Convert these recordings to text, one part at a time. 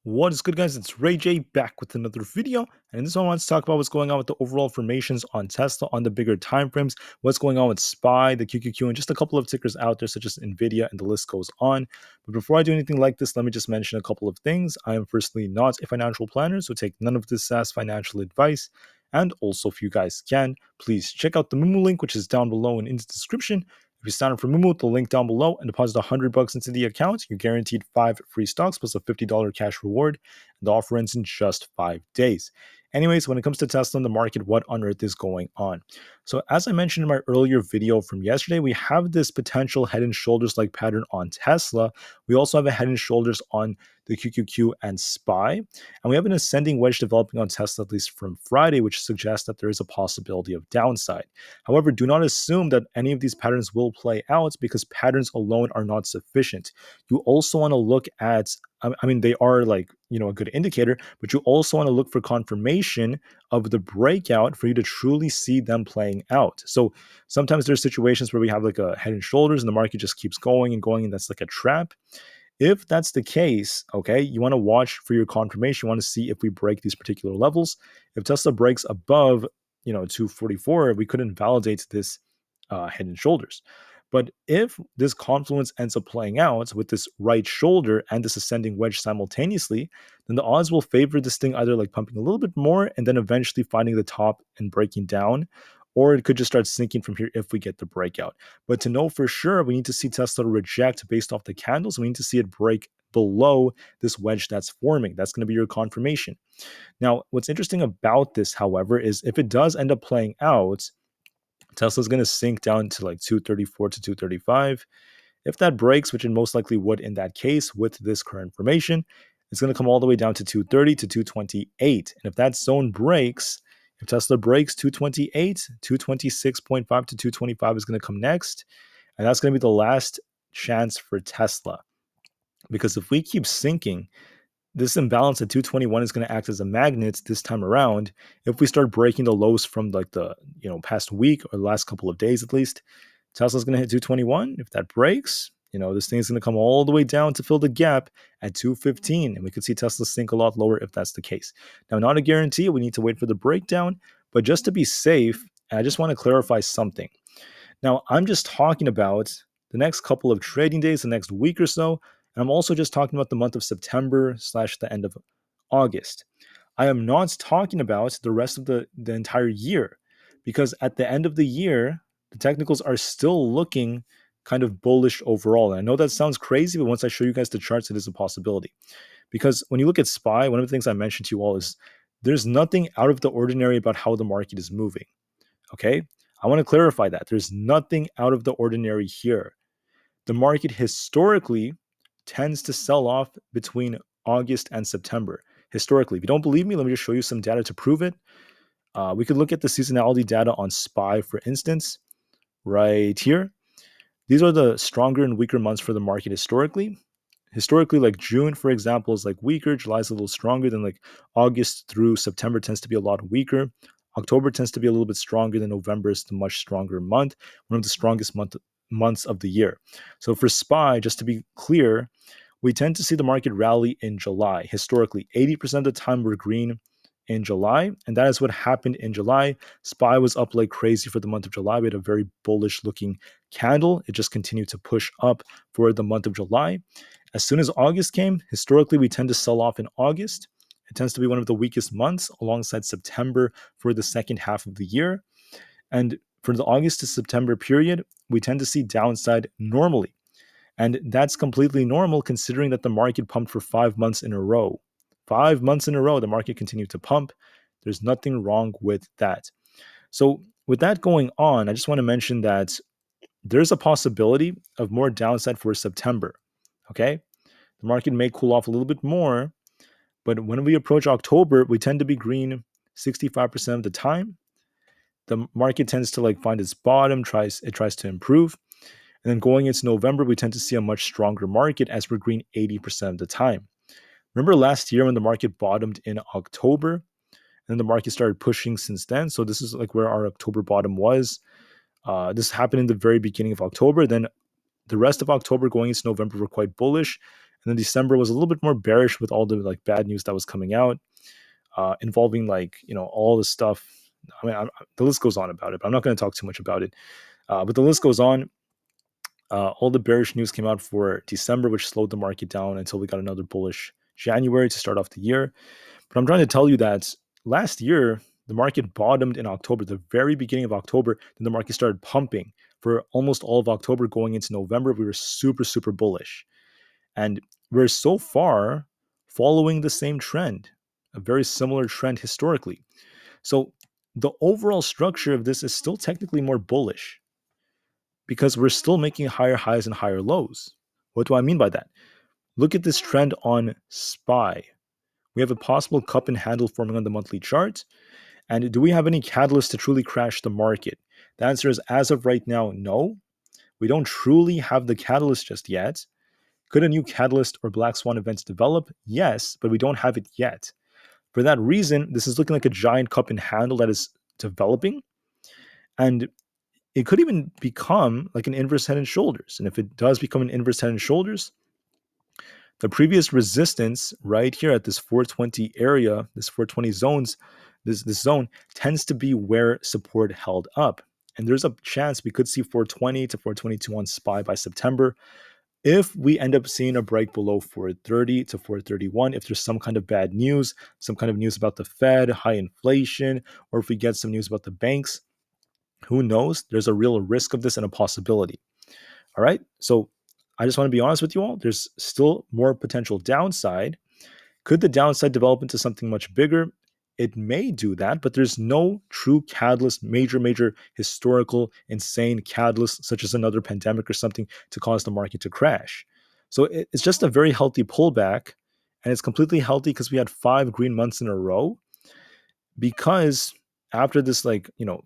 What is good, guys? It's Ray J back with another video, and in this one I want to talk about what's going on with the overall formations on Tesla on the bigger time frames, what's going on with SPY, the QQQ, and just a couple of tickers out there such as Nvidia, and the list goes on. But before I do anything like this, let me just mention a couple of things. I am firstly not a financial planner, so take none of this as financial advice. And also, if you guys can, please check out the Moomoo link, which is down below and in the description. If you sign up for Moomoo, the link down below, and deposit $100 into the account, you're guaranteed 5 free stocks plus a $50 cash reward. And the offer ends in just 5 days. Anyways, when it comes to Tesla in the market, what on earth is going on? So as I mentioned in my earlier video from yesterday, we have this potential head and shoulders like pattern on Tesla. We also have a head and shoulders on the QQQ and SPY. And we have an ascending wedge developing on Tesla, at least from Friday, which suggests that there is a possibility of downside. However, do not assume that any of these patterns will play out because patterns alone are not sufficient. You also want to look at, they are like, a good indicator, but you also want to look for confirmation of the breakout for you to truly see them playing out. So sometimes there's situations where we have like a head and shoulders and the market just keeps going and going, and that's like a trap. If that's the case, okay, you want to watch for your confirmation. You want to see if we break these particular levels. If Tesla breaks above, 244, we couldn't validate this head and shoulders. But if this confluence ends up playing out with this right shoulder and this ascending wedge simultaneously, then the odds will favor this thing either like pumping a little bit more and then eventually finding the top and breaking down, or it could just start sinking from here if we get the breakout. But to know for sure, we need to see Tesla reject based off the candles. We need to see it break below this wedge that's forming. That's going to be your confirmation. Now, what's interesting about this, however, is if it does end up playing out, Tesla's going to sink down to like 234 to 235. If that breaks, which it most likely would in that case with this current formation, it's going to come all the way down to 230 to 228. And if that zone breaks, if Tesla breaks 228, 226.5 to 225 is going to come next. And that's going to be the last chance for Tesla. Because if we keep sinking, this imbalance at 221 is going to act as a magnet this time around. If we start breaking the lows from like the past week or the last couple of days at least, Tesla's going to hit 221. If that breaks, this thing is going to come all the way down to fill the gap at 215, and we could see Tesla sink a lot lower if that's the case. Now, not a guarantee. We need to wait for the breakdown, but just to be safe, I just want to clarify something. Now, I'm just talking about the next couple of trading days, the next week or so, and I'm also just talking about the month of September / the end of August. I am not talking about the rest of the entire year, because at the end of the year, the technicals are still looking kind of bullish overall. And I know that sounds crazy, but once I show you guys the charts, it is a possibility. Because when you look at SPY, one of the things I mentioned to you all is there's nothing out of the ordinary about how the market is moving. Okay? I want to clarify that. There's nothing out of the ordinary here. The market historically tends to sell off between August and September. Historically, if you don't believe me, let me just show you some data to prove it. We could look at the seasonality data on SPY, for instance, right here. These are the stronger and weaker months for the market historically. Historically, like June, for example, is like weaker. July is a little stronger than like August through September tends to be a lot weaker. October tends to be a little bit stronger than November is the much stronger month, one of the strongest months of the year. So for SPY, just to be clear, we tend to see the market rally in July. Historically, 80% of the time we're green in July, and that is what happened in July. SPY was up like crazy for the month of July. We had a very bullish looking candle. It just continued to push up for the month of July. As soon as August came, historically, we tend to sell off in August. It tends to be one of the weakest months alongside September for the second half of the year. And for the August to September period, we tend to see downside normally. And that's completely normal considering that the market pumped for 5 months in a row. 5 months in a row, the market continued to pump. There's nothing wrong with that. So with that going on, I just want to mention that there's a possibility of more downside for September. Okay? The market may cool off a little bit more, but when we approach October, we tend to be green 65% of the time. The market tends to like find its bottom, tries to improve. And then going into November, we tend to see a much stronger market as we're green 80% of the time. Remember last year when the market bottomed in October, and then the market started pushing since then. So this is like where our October bottom was. This happened in the very beginning of October. Then the rest of October going into November were quite bullish. And then December was a little bit more bearish with all the like bad news that was coming out, involving like all this stuff. I mean, the list goes on about it, but I'm not going to talk too much about it. But the list goes on. All the bearish news came out for December, which slowed the market down until we got another bullish January to start off the year. But I'm trying to tell you that last year, the market bottomed in October, the very beginning of October. Then the market started pumping for almost all of October going into November. We were super, super bullish. And we're so far following the same trend, a very similar trend historically. So the overall structure of this is still technically more bullish because we're still making higher highs and higher lows. What do I mean by that? Look at this trend on SPY. We have a possible cup and handle forming on the monthly chart. And do we have any catalyst to truly crash the market? The answer is, as of right now, no. We don't truly have the catalyst just yet. Could a new catalyst or black swan events develop? Yes, but we don't have it yet. For that reason, this is looking like a giant cup and handle that is developing. And it could even become like an inverse head and shoulders. And if it does become an inverse head and shoulders, the previous resistance right here at this 420 area, this 420 zones, this zone tends to be where support held up. And there's a chance we could see 420 to 422 on SPY by September if we end up seeing a break below 430 to 431, if there's some kind of bad news, some kind of news about the Fed, high inflation, or if we get some news about the banks, who knows? There's a real risk of this and a possibility. All right. So I just want to be honest with you all. There's still more potential downside. Could the downside develop into something much bigger? It may do that, but there's no true catalyst, major historical, insane catalyst, such as another pandemic or something, to cause the market to crash. So it's just a very healthy pullback, and it's completely healthy because we had 5 green months in a row. Because after this,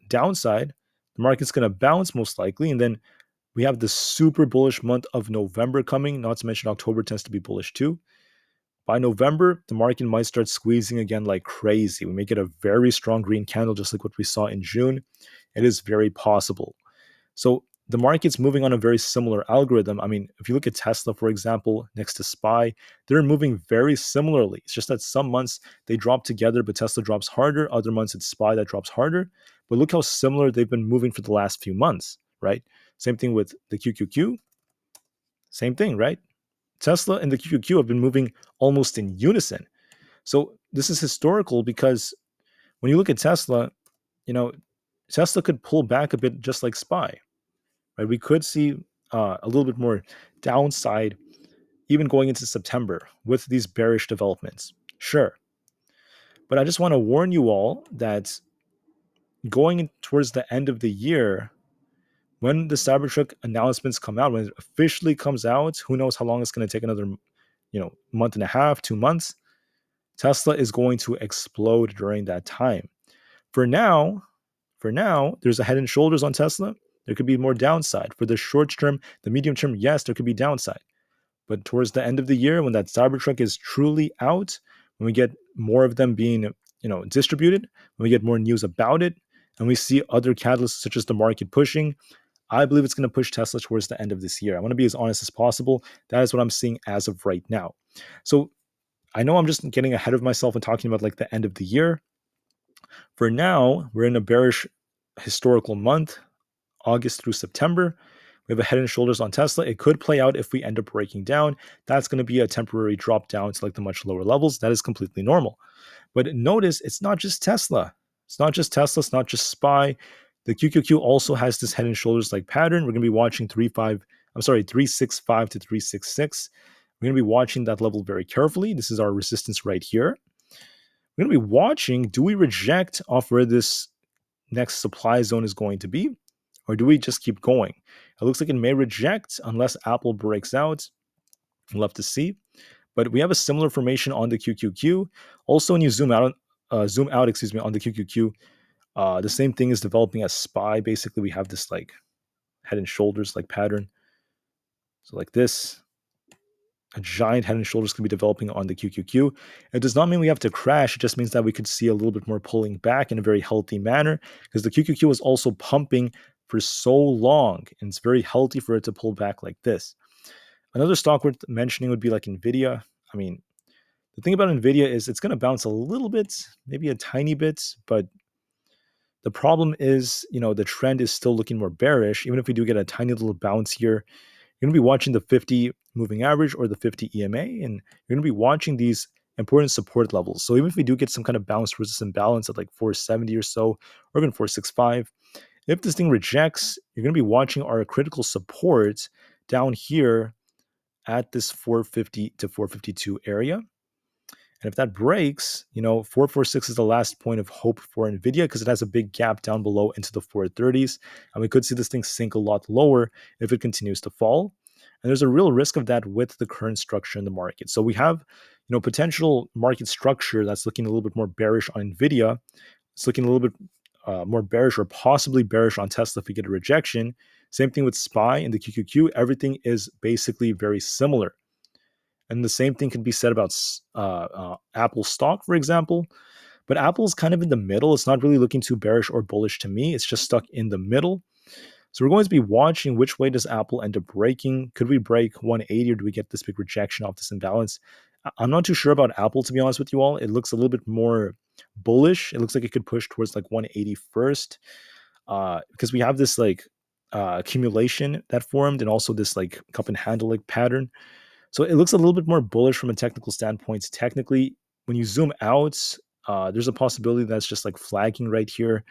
downside, the market's going to bounce most likely, and then we have the super bullish month of November coming. Not to mention October tends to be bullish too. By November, the market might start squeezing again like crazy. We may get a very strong green candle, just like what we saw in June. It is very possible. So the market's moving on a very similar algorithm. I mean, if you look at Tesla, for example, next to SPY, they're moving very similarly. It's just that some months they drop together, but Tesla drops harder. Other months it's SPY that drops harder. But look how similar they've been moving for the last few months, right? Same thing with the QQQ. Same thing, right? Tesla and the QQQ have been moving almost in unison. So this is historical because when you look at Tesla, Tesla could pull back a bit just like SPY, right? We could see a little bit more downside even going into September with these bearish developments. Sure. But I just want to warn you all that going towards the end of the year, when the Cybertruck announcements come out, when it officially comes out, who knows how long it's going to take, another month and a half, 2 months. Tesla is going to explode during that time. For now, there's a head and shoulders on Tesla. There could be more downside. For the short term, the medium term, yes, there could be downside. But towards the end of the year, when that Cybertruck is truly out, when we get more of them being, distributed, when we get more news about it, and we see other catalysts such as the market pushing, I believe it's going to push Tesla towards the end of this year. I want to be as honest as possible. That is what I'm seeing as of right now. So I know I'm just getting ahead of myself and talking about like the end of the year. For now, we're in a bearish historical month, August through September. We have a head and shoulders on Tesla. It could play out if we end up breaking down. That's going to be a temporary drop down to like the much lower levels. That is completely normal. But notice it's not just Tesla. It's not just Tesla. It's not just SPY. The QQQ also has this head and shoulders like pattern. We're going to be watching 365 to 366. We're going to be watching that level very carefully. This is our resistance right here. We're going to be watching, do we reject off where this next supply zone is going to be? Or do we just keep going? It looks like it may reject unless Aapl breaks out. We'll have to see. But we have a similar formation on the QQQ. Also, when you zoom out, on the QQQ, the same thing is developing as SPY. Basically, we have this like head and shoulders like pattern. So like this, a giant head and shoulders could be developing on the QQQ. It does not mean we have to crash. It just means that we could see a little bit more pulling back in a very healthy manner because the QQQ is also pumping for so long, and it's very healthy for it to pull back like this. Another stock worth mentioning would be like Nvidia. I mean, the thing about Nvidia is it's going to bounce a little bit, maybe a tiny bit, but the problem is, the trend is still looking more bearish. Even if we do get a tiny little bounce here, you're going to be watching the 50 moving average or the 50 EMA, and you're going to be watching these important support levels. So even if we do get some kind of bounce resistance balance at like 470 or so, or even 465, if this thing rejects, you're going to be watching our critical support down here at this 450 to 452 area. And if that breaks, 446 is the last point of hope for Nvidia because it has a big gap down below into the 430s. And we could see this thing sink a lot lower if it continues to fall. And there's a real risk of that with the current structure in the market. So we have, potential market structure that's looking a little bit more bearish on Nvidia. It's looking a little bit more bearish or possibly bearish on Tesla if we get a rejection. Same thing with SPY and the QQQ. Everything is basically very similar. And the same thing can be said about Apple stock, for example. But Apple's kind of in the middle. It's not really looking too bearish or bullish to me. It's just stuck in the middle. So we're going to be watching which way does Apple end up breaking. Could we break 180 or do we get this big rejection off this imbalance? I'm not too sure about Apple, to be honest with you all. It looks a little bit more bullish. It looks like it could push towards like 180 first because we have this like accumulation that formed and also this like cup and handle like pattern. So it looks a little bit more bullish from a technical standpoint. Technically, when you zoom out, there's a possibility that's just like flagging right here.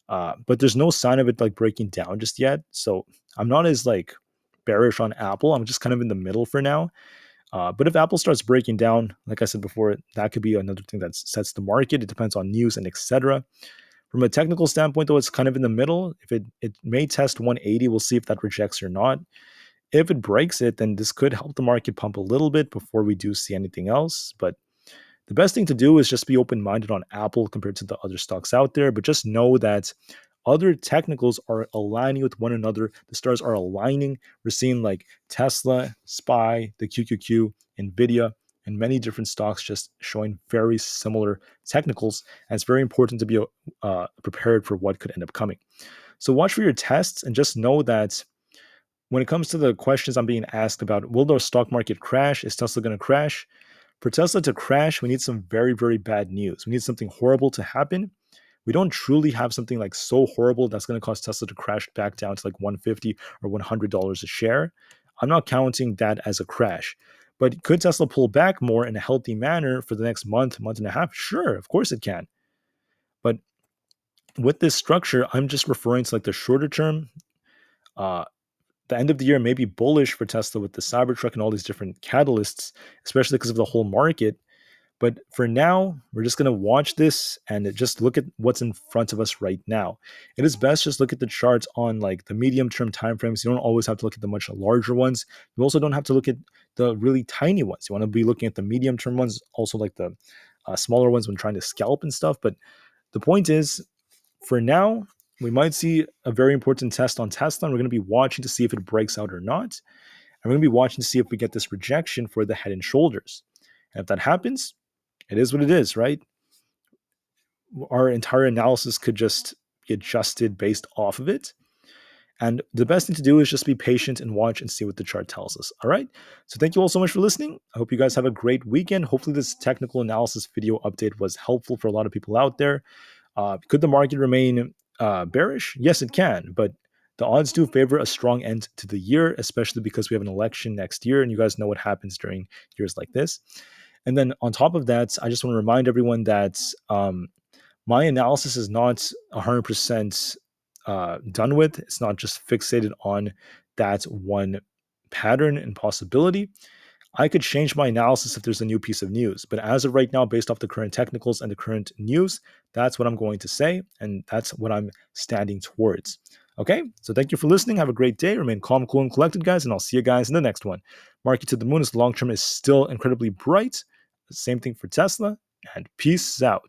But there's no sign of it like breaking down just yet. So I'm not as like bearish on Apple. I'm just kind of in the middle for now. But if Apple starts breaking down, like I said before, that could be another thing that sets the market. It depends on news and etc. From a technical standpoint, though, it's kind of in the middle. If it may test 180, we'll see if that rejects or not. If it breaks it, then this could help the market pump a little bit before we do see anything else. But the best thing to do is just be open-minded on Apple compared to the other stocks out there. But just know that other technicals are aligning with one another. The stars are aligning. We're seeing like Tesla, SPY, the QQQ, Nvidia, and many different stocks just showing very similar technicals. And it's very important to be prepared for what could end up coming. So watch for your tests and just know that when it comes to the questions I'm being asked about, will the stock market crash? Is Tesla going to crash? For Tesla to crash, we need some very, very bad news. We need something horrible to happen. We don't truly have something like so horrible that's going to cause Tesla to crash back down to like 150 or $100 a share. I'm not counting that as a crash. But could Tesla pull back more in a healthy manner for the next month, month and a half? Sure, of course it can. But with this structure, I'm just referring to like the shorter term. The end of the year may be bullish for Tesla with the Cybertruck and all these different catalysts, especially because of the whole market. But for now, we're just going to watch this and just look at what's in front of us right now. It is best just look at the charts on like the medium-term timeframes. You don't always have to look at the much larger ones. You also don't have to look at the really tiny ones. You want to be looking at the medium-term ones, also like the smaller ones when trying to scalp and stuff. But the point is, for now, we might see a very important test on Tesla, and we're going to be watching to see if it breaks out or not. And we're going to be watching to see if we get this rejection for the head and shoulders. And if that happens, it is what it is, right? Our entire analysis could just be adjusted based off of it. And the best thing to do is just be patient and watch and see what the chart tells us. All right. So thank you all so much for listening. I hope you guys have a great weekend. Hopefully this technical analysis video update was helpful for a lot of people out there. Could the market remain bearish? Yes, it can. But the odds do favor a strong end to the year, especially because we have an election next year. And you guys know what happens during years like this. And then on top of that, I just want to remind everyone that my analysis is not 100% done with. It's not just fixated on that one pattern and possibility. I could change my analysis if there's a new piece of news. But as of right now, based off the current technicals and the current news, that's what I'm going to say. And that's what I'm standing towards. Okay, so thank you for listening. Have a great day. Remain calm, cool, and collected, guys. And I'll see you guys in the next one. Market to the moon is long term is still incredibly bright. Same thing for Tesla. And peace out.